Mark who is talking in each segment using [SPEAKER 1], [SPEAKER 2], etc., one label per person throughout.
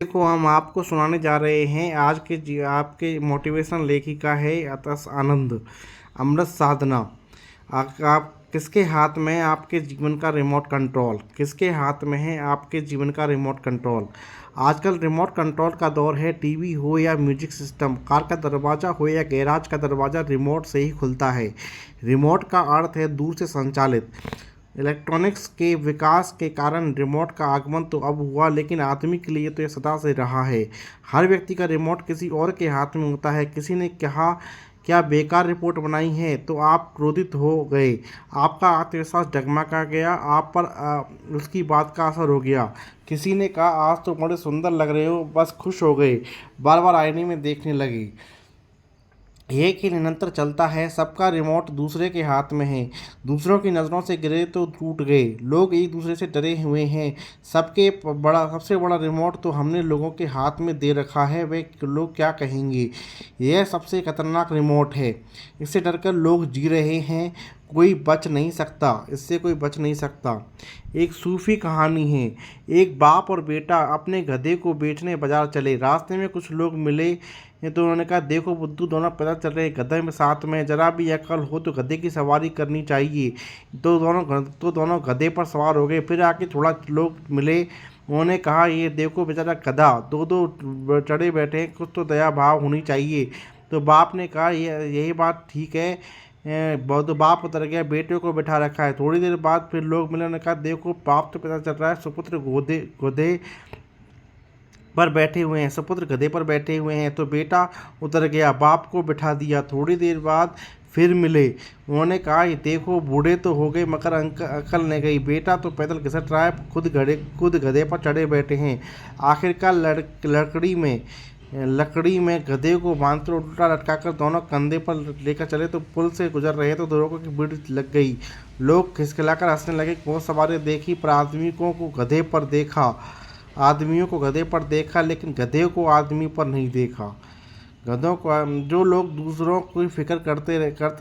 [SPEAKER 1] देखो, हम आपको सुनाने जा रहे हैं आज के आपके मोटिवेशनल लेखिका है अतस आनंद। अमृत साधना। आप किसके हाथ में है आपके जीवन का रिमोट कंट्रोल? किसके हाथ में है आपके जीवन का रिमोट कंट्रोल? आजकल रिमोट कंट्रोल का दौर है। टीवी हो या म्यूजिक सिस्टम, कार का दरवाज़ा हो या गैराज का दरवाज़ा, रिमोट से ही खुलता है। रिमोट का अर्थ है दूर से संचालित। इलेक्ट्रॉनिक्स के विकास के कारण रिमोट का आगमन तो अब हुआ, लेकिन आदमी के लिए तो यह सदा से रहा है। हर व्यक्ति का रिमोट किसी और के हाथ में होता है। किसी ने कहा क्या बेकार रिपोर्ट बनाई है तो आप क्रोधित हो गए, आपका आत्मविश्वास डगमगा गया, आप पर उसकी बात का असर हो गया। किसी ने कहा आज तो बड़े सुंदर लग रहे हो, बस खुश हो गए, बार बार आईने में देखने लगी। एक ही निरंतर चलता है, सबका रिमोट दूसरे के हाथ में है। दूसरों की नज़रों से गिरे तो टूट गए, लोग एक दूसरे से डरे हुए हैं। सबसे बड़ा रिमोट तो हमने लोगों के हाथ में दे रखा है, वे लोग क्या कहेंगे। यह सबसे खतरनाक रिमोट है। इससे डरकर लोग जी रहे हैं। कोई बच नहीं सकता, इससे कोई बच नहीं सकता। एक सूफी कहानी है। एक बाप और बेटा अपने गधे को बेचने बाजार चले। रास्ते में कुछ लोग मिले तो उन्होंने कहा देखो बुद्धू, दोनों पैदल चल रहे, गधे में साथ में, जरा भी अकल हो तो गधे की सवारी करनी चाहिए। तो दोनों गधे पर सवार हो गए। फिर आके थोड़ा लोग मिले, उन्होंने कहा ये देखो बेचारा गधा, दो दो चढ़े बैठे हैं, कुछ तो दया भाव होनी चाहिए। तो बाप ने कहा यही बात ठीक है। बहुत बाप उतर गया, बेटे को बैठा रखा है। थोड़ी देर बाद फिर लोग मिले, उन्होंने कहा देखो बाप तो पता चल रहा है, सुपुत्र गोदे गोदे पर बैठे हुए हैं, सुपुत्र गधे पर बैठे हुए हैं। तो बेटा उतर गया, बाप को बिठा दिया। थोड़ी देर बाद फिर मिले, उन्होंने कहा ये देखो बूढ़े तो हो गए मगर अकल नहीं गई, बेटा तो पैदल घिसट रहा है, खुद गधे पर चढ़े बैठे हैं। आखिरकार लकड़ी में गधे को बांधकर उल्टा लटकाकर दोनों कंधे पर लेकर चले तो पुल से गुजर रहे तो दोनों की भीड़ लग गई। लोग खिसखिलाकर हंसने लगे। बहुत सवारी देखी पर आदमियों को गधे पर देखा, लेकिन गधे को आदमी पर नहीं देखा। गधों को जो लोग दूसरों की फिक्र करते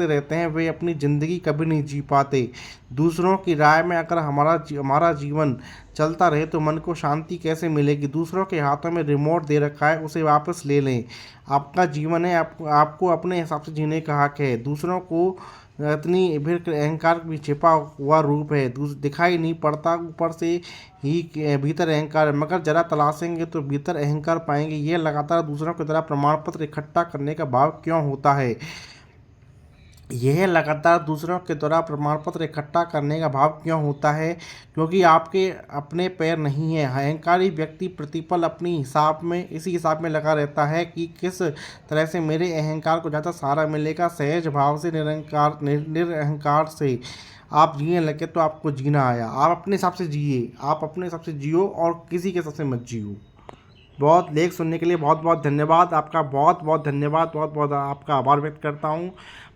[SPEAKER 1] रहते हैं वे अपनी ज़िंदगी कभी नहीं जी पाते। दूसरों की राय में अगर हमारा जीवन चलता रहे तो मन को शांति कैसे मिलेगी। दूसरों के हाथों में रिमोट दे रखा है, उसे वापस ले लें। आपका जीवन है, आपको अपने हिसाब से जीने का हक है। दूसरों को इतनी भीड़ अहंकार भी छिपा हुआ रूप है, दिखाई नहीं पड़ता, ऊपर से ही भीतर अहंकार है। मगर जरा तलाशेंगे तो भीतर अहंकार पाएंगे। यह लगातार दूसरों की तरह प्रमाण पत्र इकट्ठा करने का भाव क्यों होता है? यह लगातार दूसरों के द्वारा प्रमाण पत्र इकट्ठा करने का भाव क्यों होता है? क्योंकि आपके अपने पैर नहीं है। अहंकारी व्यक्ति प्रतिपल अपनी इसी हिसाब में लगा रहता है कि किस तरह से मेरे अहंकार को ज़्यादा सहारा मिलेगा। सहज भाव से निरअहकार से आप जीने लगे तो आपको जीना आया। आप अपने हिसाब से जिए, आप अपने हिसाब से जियो और किसी के हिसाब से मत जियो। बहुत लेख सुनने के लिए बहुत बहुत धन्यवाद आपका। बहुत बहुत धन्यवाद, बहुत बहुत आपका आभार व्यक्त करता हूँ।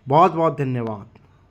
[SPEAKER 1] बहुत बहुत धन्यवाद।